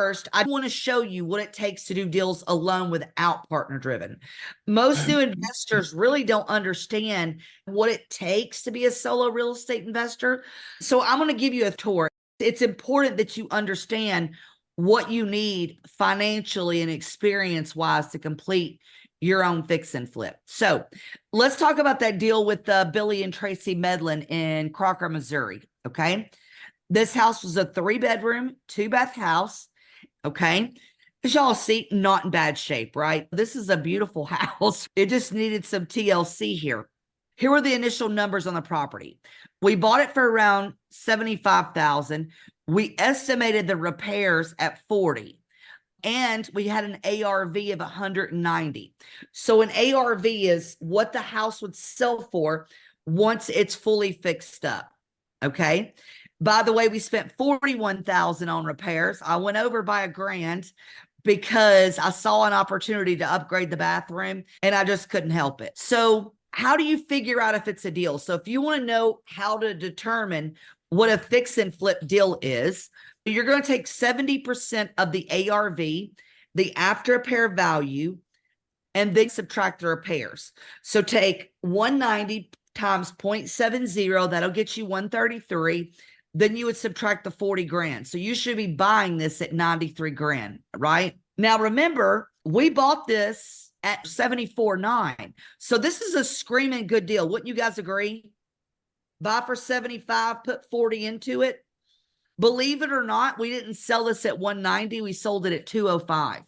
first, I want to show you what it takes to do deals alone without partner driven. Most new investors really don't understand what it takes to be a solo real estate investor. So I'm going to give you a tour. It's important that you understand what you need financially and experience wise to complete your own fix and flip. So let's talk about that deal with Billy and Tracy Medlin in Crocker, Missouri. Okay. This house was a 3-bedroom, 2-bath house. Okay. As y'all see, not in bad shape, right? This is a beautiful house. It just needed some TLC here. Here were the initial numbers on the property. We bought it for around $75,000. We estimated the repairs at 40, and we had an ARV of 190. So an ARV is what the house would sell for once it's fully fixed up. Okay. By the way, we spent $41,000 on repairs. I went over by $1,000 because I saw an opportunity to upgrade the bathroom and I just couldn't help it. So how do you figure out if it's a deal? So if you want to know how to determine what a fix and flip deal is, you're going to take 70% of the ARV, the after repair value, and then subtract the repairs. So take 190 times 0.70, that'll get you 133. Then you would subtract the 40 grand. So you should be buying this at 93 grand, right? Now, remember, we bought this at 74.9. So this is a screaming good deal. Wouldn't you guys agree? Buy for 75, put 40 into it. Believe it or not, we didn't sell this at 190. We sold it at 205.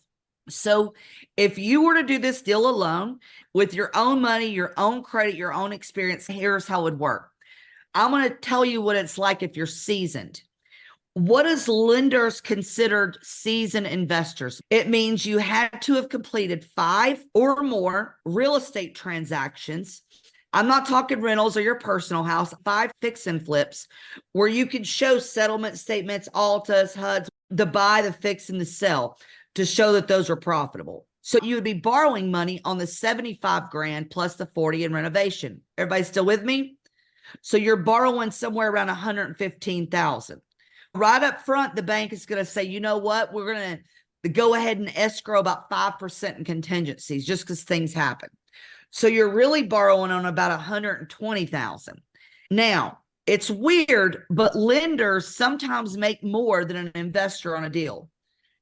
So if you were to do this deal alone with your own money, your own credit, your own experience, here's how it would work. I'm going to tell you what it's like if you're seasoned. What is lenders considered seasoned investors? It means you had to have completed 5 or more real estate transactions. I'm not talking rentals or your personal house, 5 fix and flips where you can show settlement statements, Altas, HUDs, the buy, the fix, and the sell to show that those are profitable. So you would be borrowing money on the 75 grand plus the 40 in renovation. Everybody still with me? So you're borrowing somewhere around 115,000. Right up front, the bank is going to say, you know what? We're going to go ahead and escrow about 5% in contingencies just because things happen. So you're really borrowing on about 120,000. Now, it's weird, but lenders sometimes make more than an investor on a deal.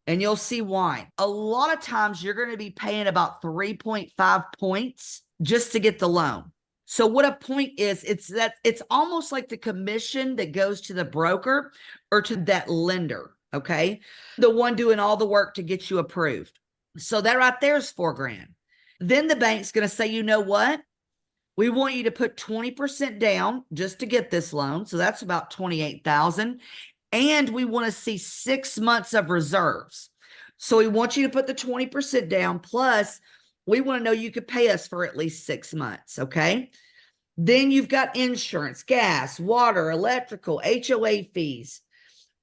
And you'll see why. A lot of times you're going to be paying about 3.5 points just to get the loan. So what a point is, it's almost like the commission that goes to the broker or to that lender, okay? The one doing all the work to get you approved. So that right there is 4 grand. Then the bank's going to say, you know what? We want you to put 20% down just to get this loan. So that's about 28,000. And we want to see 6 months of reserves. So we want you to put the 20% down. Plus, we want to know you could pay us for at least 6 months. Okay. Then you've got insurance, gas, water, electrical, HOA fees.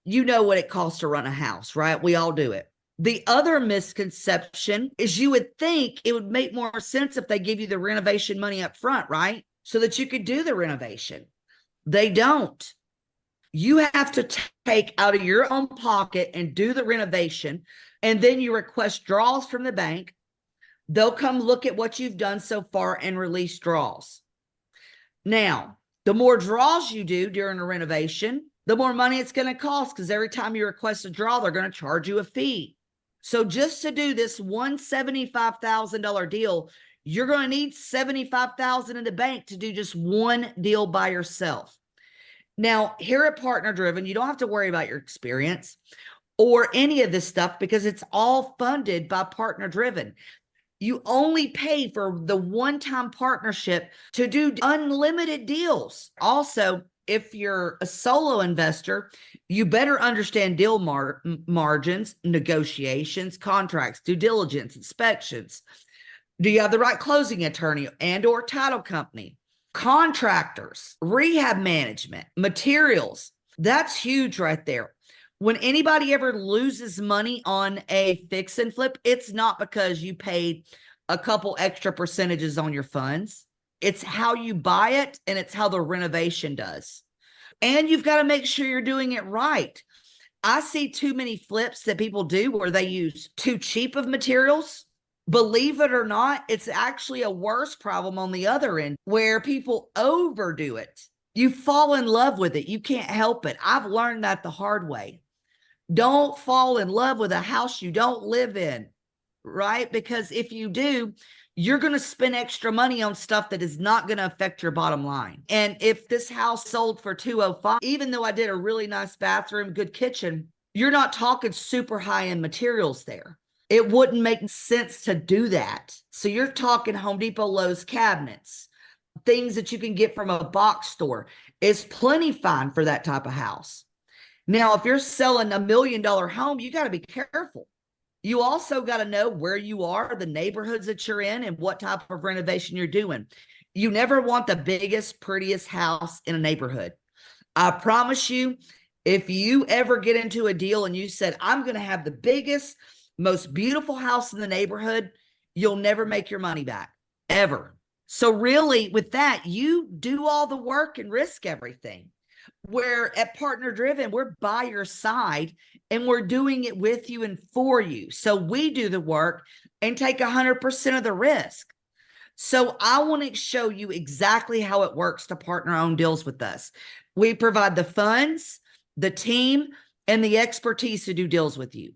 You know what it costs to run a house, right? We all do it. The other misconception is you would think it would make more sense if they give you the renovation money up front, right? So that you could do the renovation. They don't. You have to take out of your own pocket and do the renovation. And then you request draws from the bank. They'll come look at what you've done so far and release draws. Now, the more draws you do during a renovation, the more money it's going to cost because every time you request a draw, they're going to charge you a fee. So just to do this $175,000 deal, you're going to need $75,000 in the bank to do just one deal by yourself. Now, here at Partner Driven, you don't have to worry about your experience or any of this stuff because it's all funded by Partner Driven. You only pay for the one-time partnership to do unlimited deals. Also, if you're a solo investor, you better understand deal margins, negotiations, contracts, due diligence, inspections. Do you have the right closing attorney and or title company? Contractors, rehab management, materials. That's huge right there. When anybody ever loses money on a fix and flip, it's not because you paid a couple extra percentages on your funds. It's how you buy it, and it's how the renovation does. And you've got to make sure you're doing it right. I see too many flips that people do where they use too cheap of materials. Believe it or not, it's actually a worse problem on the other end where people overdo it. You fall in love with it. You can't help it. I've learned that the hard way. Don't fall in love with a house you don't live in, right? Because if you do, you're going to spend extra money on stuff that is not going to affect your bottom line. And if this house sold for 205, even though I did a really nice bathroom, good kitchen, you're not talking super high end materials there. It wouldn't make sense to do that. So you're talking Home Depot, Lowe's cabinets, things that you can get from a box store. Is plenty fine for that type of house. Now, if you're selling $1 million home, you got to be careful. You also got to know where you are, the neighborhoods that you're in, and what type of renovation you're doing. You never want the biggest, prettiest house in a neighborhood. I promise you, if you ever get into a deal and you said, I'm going to have the biggest, most beautiful house in the neighborhood, you'll never make your money back, ever. So really, with that, you do all the work and risk everything. Where at Partner Driven, we're by your side and we're doing it with you and for you. So we do the work and take 100% of the risk. So I want to show you exactly how it works to partner on deals with us. We provide the funds, the team, and the expertise to do deals with you.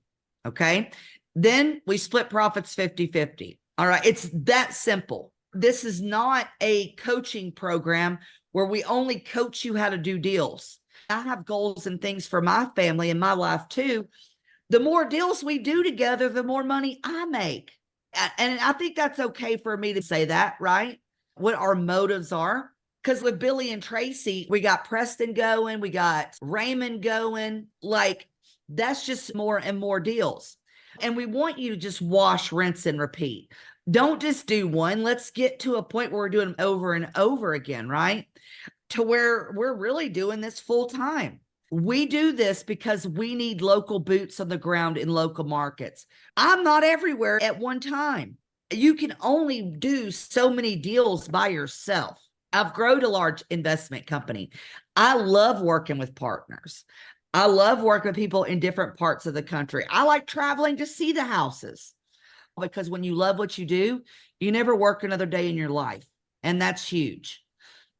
Okay. Then we split profits 50-50. All right. It's that simple. This is not a coaching program where we only coach you how to do deals. I have goals and things for my family and my life too. The more deals we do together, the more money I make. And I think that's okay for me to say that, right? What our motives are. Because with Billy and Tracy, we got Preston going, we got Raymond going. Like, that's just more and more deals. And we want you to just wash, rinse, and repeat. Don't just do one. Let's get to a point where we're doing them over and over again, right? To where we're really doing this full time. We do this because we need local boots on the ground in local markets. I'm not everywhere at one time. You can only do so many deals by yourself. I've grown a large investment company. I love working with partners. I love working with people in different parts of the country. I like traveling to see the houses because when you love what you do, you never work another day in your life. And that's huge.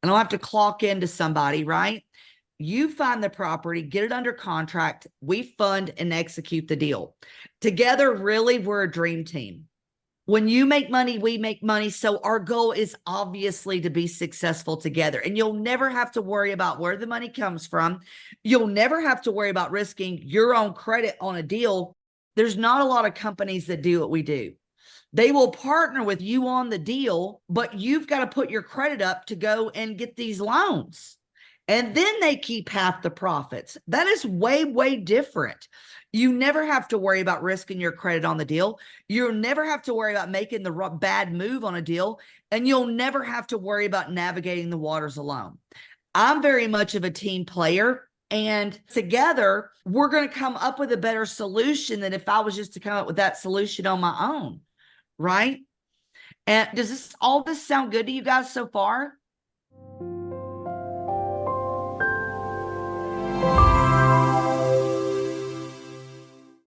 I don't have to clock into somebody, right? You find the property, get it under contract. We fund and execute the deal. Together, really, we're a dream team. When you make money, we make money. So our goal is obviously to be successful together. And you'll never have to worry about where the money comes from. You'll never have to worry about risking your own credit on a deal. There's not a lot of companies that do what we do. They will partner with you on the deal, but you've got to put your credit up to go and get these loans. And then they keep half the profits. That is way, way different. You never have to worry about risking your credit on the deal. You'll never have to worry about making the bad move on a deal. And you'll never have to worry about navigating the waters alone. I'm very much of a team player. And together, we're going to come up with a better solution than if I was just to come up with that solution on my own. Right? And does all this sound good to you guys so far?